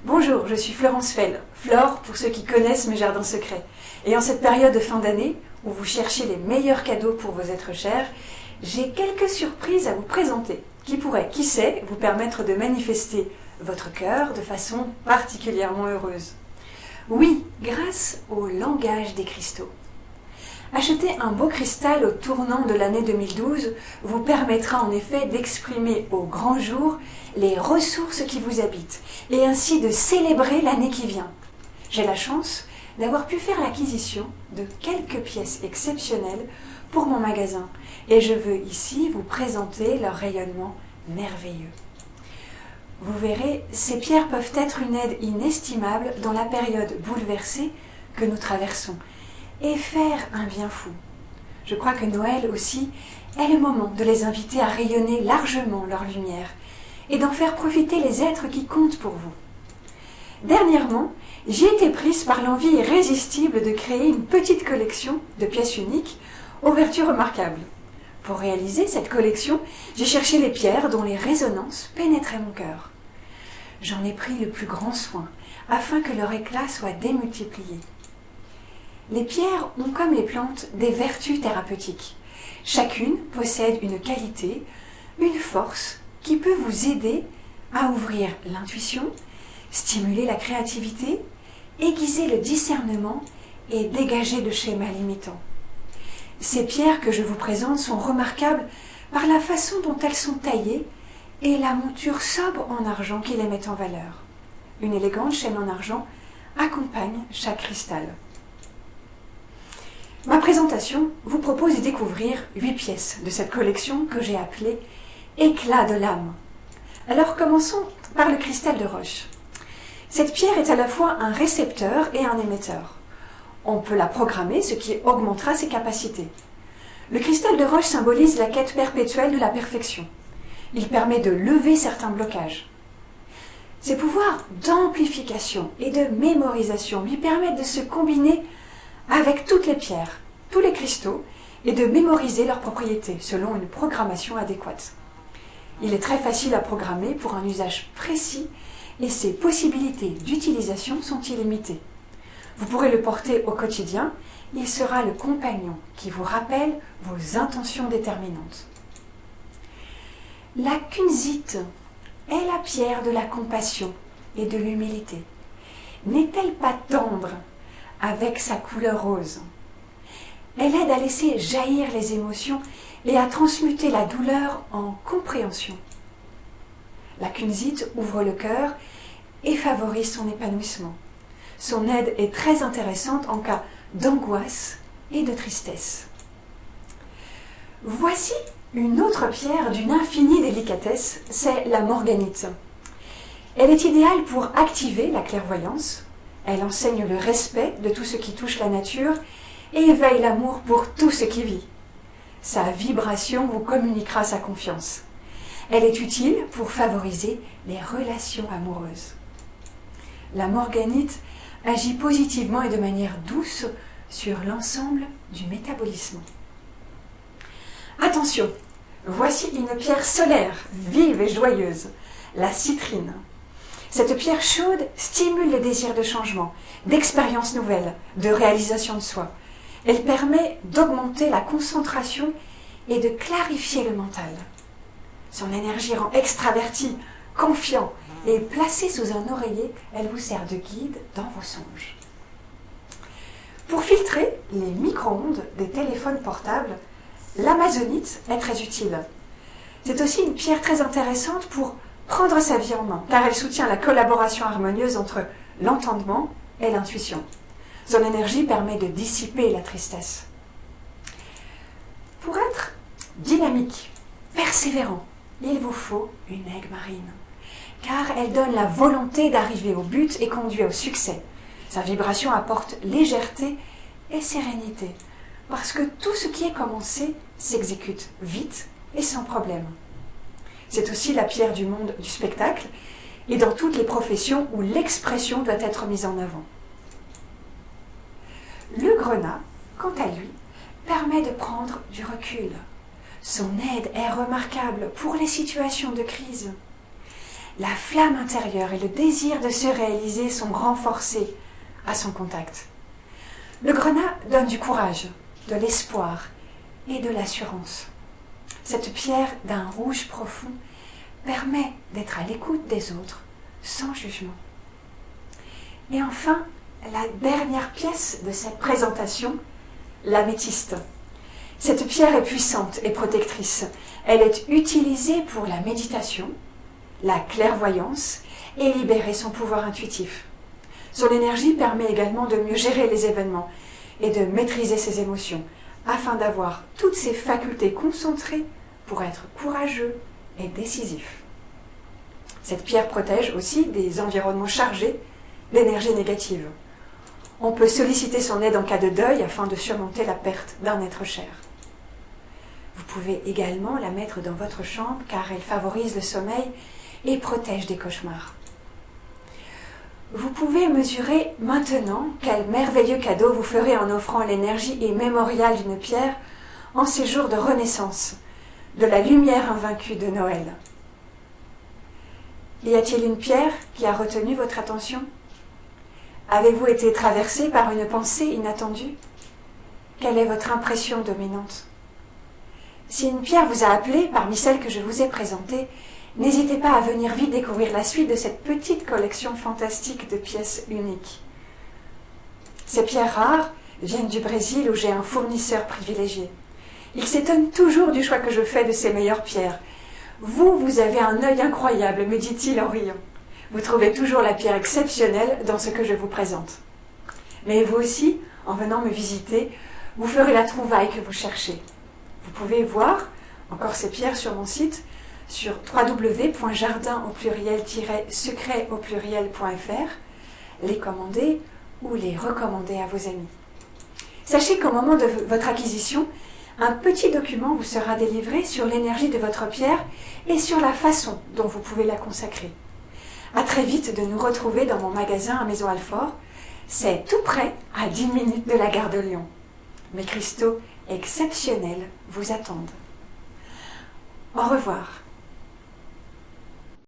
Bonjour, je suis Florence Fell, Flore pour ceux qui connaissent mes jardins secrets. Et en cette période de fin d'année, où vous cherchez les meilleurs cadeaux pour vos êtres chers, j'ai quelques surprises à vous présenter, qui pourraient, qui sait, vous permettre de manifester votre cœur de façon particulièrement heureuse. Oui, grâce au langage des cristaux. Acheter un beau cristal au tournant de l'année 2012 vous permettra en effet d'exprimer au grand jour les ressources qui vous habitent et ainsi de célébrer l'année qui vient. J'ai la chance d'avoir pu faire l'acquisition de quelques pièces exceptionnelles pour mon magasin et je veux ici vous présenter leur rayonnement merveilleux. Vous verrez, ces pierres peuvent être une aide inestimable dans la période bouleversée que nous traversons et faire un bien fou. Je crois que Noël aussi est le moment de les inviter à rayonner largement leur lumière et d'en faire profiter les êtres qui comptent pour vous. Dernièrement, j'ai été prise par l'envie irrésistible de créer une petite collection de pièces uniques aux vertus remarquables. Pour réaliser cette collection, j'ai cherché les pierres dont les résonances pénétraient mon cœur. J'en ai pris le plus grand soin afin que leur éclat soit démultiplié. Les pierres ont, comme les plantes, des vertus thérapeutiques. Chacune possède une qualité, une force qui peut vous aider à ouvrir l'intuition, stimuler la créativité, aiguiser le discernement et dégager le schéma limitant. Ces pierres que je vous présente sont remarquables par la façon dont elles sont taillées et la monture sobre en argent qui les met en valeur. Une élégante chaîne en argent accompagne chaque cristal. Ma présentation vous propose de découvrir 8 pièces de cette collection que j'ai appelée « Éclat de l'âme ». Alors commençons par le cristal de roche. Cette pierre est à la fois un récepteur et un émetteur. On peut la programmer, ce qui augmentera ses capacités. Le cristal de roche symbolise la quête perpétuelle de la perfection. Il permet de lever certains blocages. Ses pouvoirs d'amplification et de mémorisation lui permettent de se combiner avec toutes les pierres, tous les cristaux, et de mémoriser leurs propriétés selon une programmation adéquate. Il est très facile à programmer pour un usage précis et ses possibilités d'utilisation sont illimitées. Vous pourrez le porter au quotidien, il sera le compagnon qui vous rappelle vos intentions déterminantes. La kunzite est la pierre de la compassion et de l'humilité. N'est-elle pas tendre avec sa couleur rose? Elle aide à laisser jaillir les émotions et à transmuter la douleur en compréhension. La kunzite ouvre le cœur et favorise son épanouissement. Son aide est très intéressante en cas d'angoisse et de tristesse. Voici une autre pierre d'une infinie délicatesse, c'est la morganite. Elle est idéale pour activer la clairvoyance. Elle enseigne le respect de tout ce qui touche la nature et éveille l'amour pour tout ce qui vit. Sa vibration vous communiquera sa confiance. Elle est utile pour favoriser les relations amoureuses. La morganite agit positivement et de manière douce sur l'ensemble du métabolisme. Attention, voici une pierre solaire, vive et joyeuse, la citrine. Cette pierre chaude stimule le désir de changement, d'expériences nouvelles, de réalisation de soi. Elle permet d'augmenter la concentration et de clarifier le mental. Son énergie rend extraverti, confiant et placée sous un oreiller, elle vous sert de guide dans vos songes. Pour filtrer les micro-ondes des téléphones portables, l'amazonite est très utile. C'est aussi une pierre très intéressante pour prendre sa vie en main, car elle soutient la collaboration harmonieuse entre l'entendement et l'intuition. Son énergie permet de dissiper la tristesse. Pour être dynamique, persévérant, il vous faut une aigue marine, car elle donne la volonté d'arriver au but et conduit au succès. Sa vibration apporte légèreté et sérénité, parce que tout ce qui est commencé s'exécute vite et sans problème. C'est aussi la pierre du monde du spectacle et dans toutes les professions où l'expression doit être mise en avant. Le grenat, quant à lui, permet de prendre du recul. Son aide est remarquable pour les situations de crise. La flamme intérieure et le désir de se réaliser sont renforcés à son contact. Le grenat donne du courage, de l'espoir et de l'assurance. Cette pierre d'un rouge profond permet d'être à l'écoute des autres sans jugement. Et enfin, la dernière pièce de cette présentation, l'améthyste. Cette pierre est puissante et protectrice. Elle est utilisée pour la méditation, la clairvoyance et libérer son pouvoir intuitif. Son énergie permet également de mieux gérer les événements et de maîtriser ses émotions, afin d'avoir toutes ses facultés concentrées pour être courageux et décisif. Cette pierre protège aussi des environnements chargés d'énergie négative. On peut solliciter son aide en cas de deuil afin de surmonter la perte d'un être cher. Vous pouvez également la mettre dans votre chambre car elle favorise le sommeil et protège des cauchemars. Vous pouvez mesurer maintenant quel merveilleux cadeau vous ferez en offrant l'énergie immémoriale d'une pierre en ces jours de renaissance, de la lumière invaincue de Noël. Y a-t-il une pierre qui a retenu votre attention? Avez-vous été traversé par une pensée inattendue? Quelle est votre impression dominante? Si une pierre vous a appelé parmi celles que je vous ai présentées, n'hésitez pas à venir vite découvrir la suite de cette petite collection fantastique de pièces uniques. Ces pierres rares viennent du Brésil où j'ai un fournisseur privilégié. Il s'étonne toujours du choix que je fais de ces meilleures pierres. Vous avez un œil incroyable, me dit-il en riant. Vous trouvez toujours la pierre exceptionnelle dans ce que je vous présente. Mais vous aussi, en venant me visiter, vous ferez la trouvaille que vous cherchez. Vous pouvez voir encore ces pierres sur mon site sur www.jardin-secret-fr, les commander ou les recommander à vos amis. Sachez qu'au moment de votre acquisition, un petit document vous sera délivré sur l'énergie de votre pierre et sur la façon dont vous pouvez la consacrer. À très vite de nous retrouver dans mon magasin à Maison Alfort. C'est tout près, à 10 minutes de la gare de Lyon. Mes cristaux exceptionnels vous attendent. Au revoir.